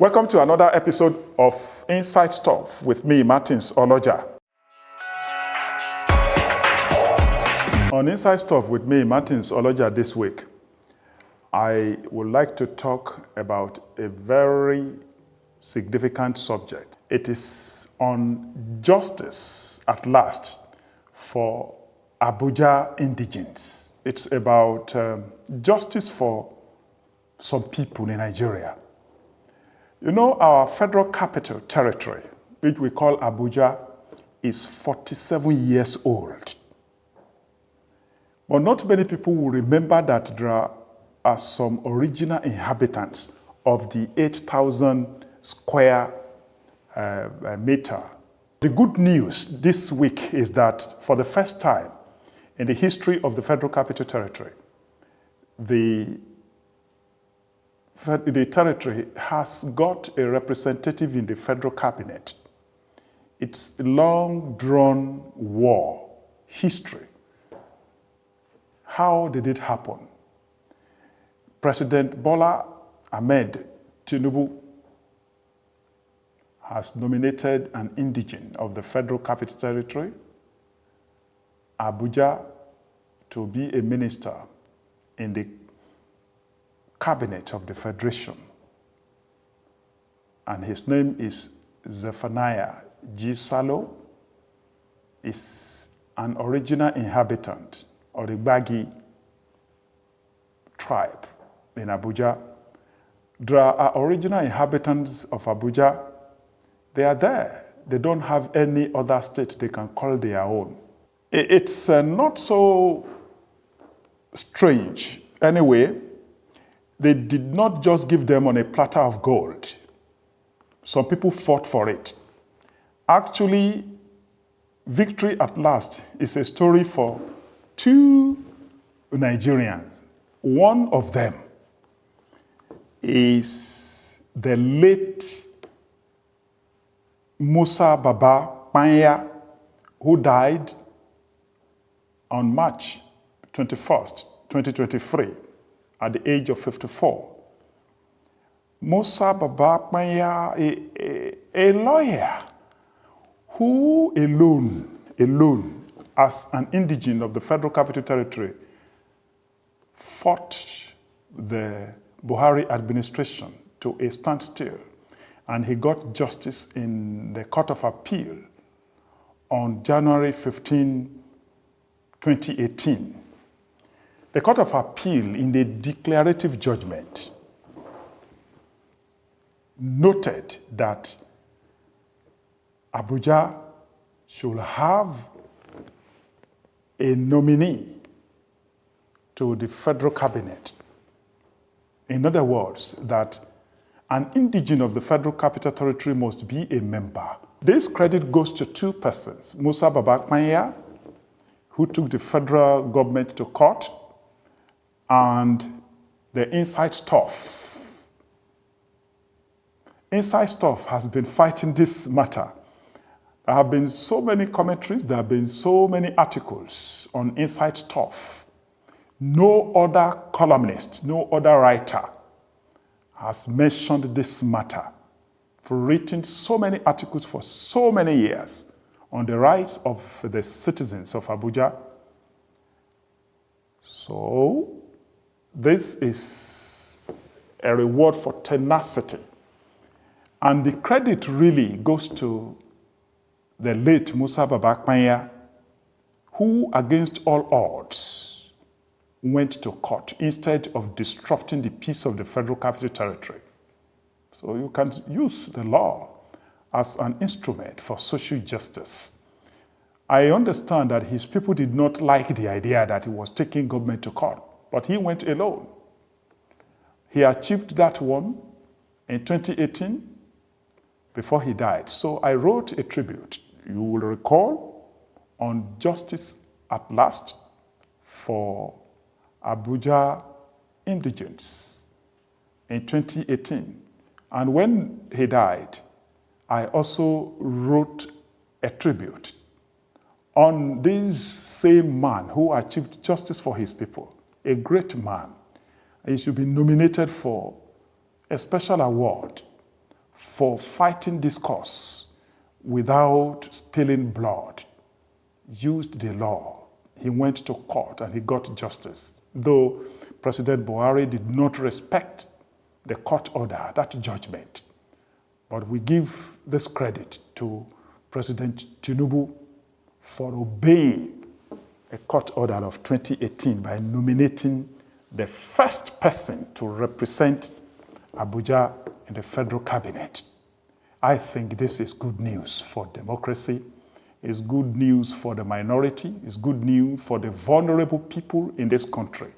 Welcome to another episode of Inside Stuff with me, Martins Oloja. On Inside Stuff with me, Martins Oloja, this week, I would like to talk about a very significant subject. It is on justice at last for Abuja indigens. It's about justice for some people in Nigeria. You know, our Federal Capital Territory, which we call Abuja, is 47 years old. But not many people will remember that there are some original inhabitants of the 8,000 square meter. The good news this week is that for the first time in the history of the Federal Capital Territory, the territory has got a representative in the federal cabinet. It's a long-drawn war, history. How did it happen? President Bola Ahmed Tinubu has nominated an indigene of the Federal Capital Territory, Abuja, to be a minister in the cabinet of the Federation. And his name is Zephaniah G. Salo. Is an original inhabitant of the Gbagi tribe in Abuja. There are original inhabitants of Abuja. They are there. They don't have any other state they can call their own. It's not so strange. Anyway, they did not just give them on a platter of gold. Some people fought for it. Actually, victory at last is a story for two Nigerians. One of them is the late Musa Baba Panya, who died on March 21st, 2023, at the age of 54. Musa Baba Panya, a lawyer who alone, as an indigene of the Federal Capital Territory, fought the Buhari administration to a standstill, and he got justice in the Court of Appeal on January 15, 2018. The Court of Appeal, in a declarative judgment, noted that Abuja should have a nominee to the federal cabinet. In other words, that an indigene of the Federal Capital Territory must be a member. This credit goes to two persons, Musa Baba Panya, who took the federal government to court, and the Inside Stuff. Inside Stuff has been fighting this matter. There have been so many commentaries, there have been so many articles on Inside Stuff. No other columnist, no other writer has mentioned this matter, for written so many articles for so many years on the rights of the citizens of Abuja. So, this is a reward for tenacity. And the credit really goes to the late Musa Baba Panya, who against all odds went to court instead of disrupting the peace of the Federal Capital Territory. So you can use the law as an instrument for social justice. I understand that his people did not like the idea that he was taking government to court, but he went alone. He achieved that one in 2018 before he died. So I wrote a tribute, you will recall, on justice at last for Abuja indigens in 2018. And when he died, I also wrote a tribute on this same man who achieved justice for his people, a great man. He should be nominated for a special award for fighting this cause without spilling blood, used the law. He went to court and he got justice. Though President Buhari did not respect the court order, that judgment. But we give this credit to President Tinubu for obeying a court order of 2018 by nominating the first person to represent Abuja in the federal cabinet. I think this is good news for democracy. It's good news for the minority. It's good news for the vulnerable people in this country.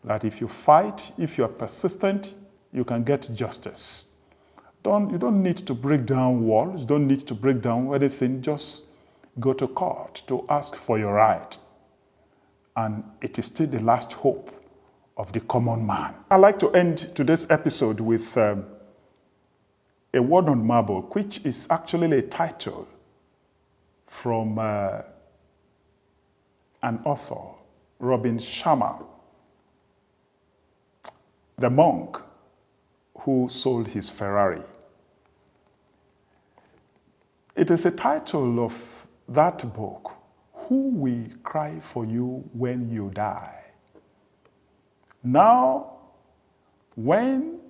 That if you fight, if you are persistent, you can get justice. You don't need to break down walls. You don't need to break down anything. Just go to court to ask for your right. And it is still the last hope of the common man. I'd like to end today's episode with a word on marble, which is actually a title from an author, Robin Sharma, the monk who sold his Ferrari. It is a title of that book, Who Will Cry for You When You Die? Now, when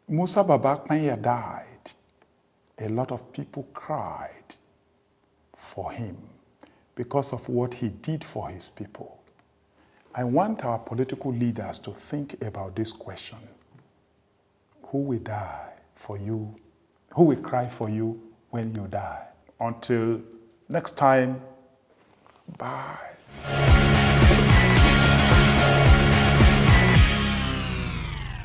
Musa Babakanya died, a lot of people cried for him because of what he did for his people. I want our political leaders to think about this question. Who will die for you? Who will cry for you when you die? Until next time, bye.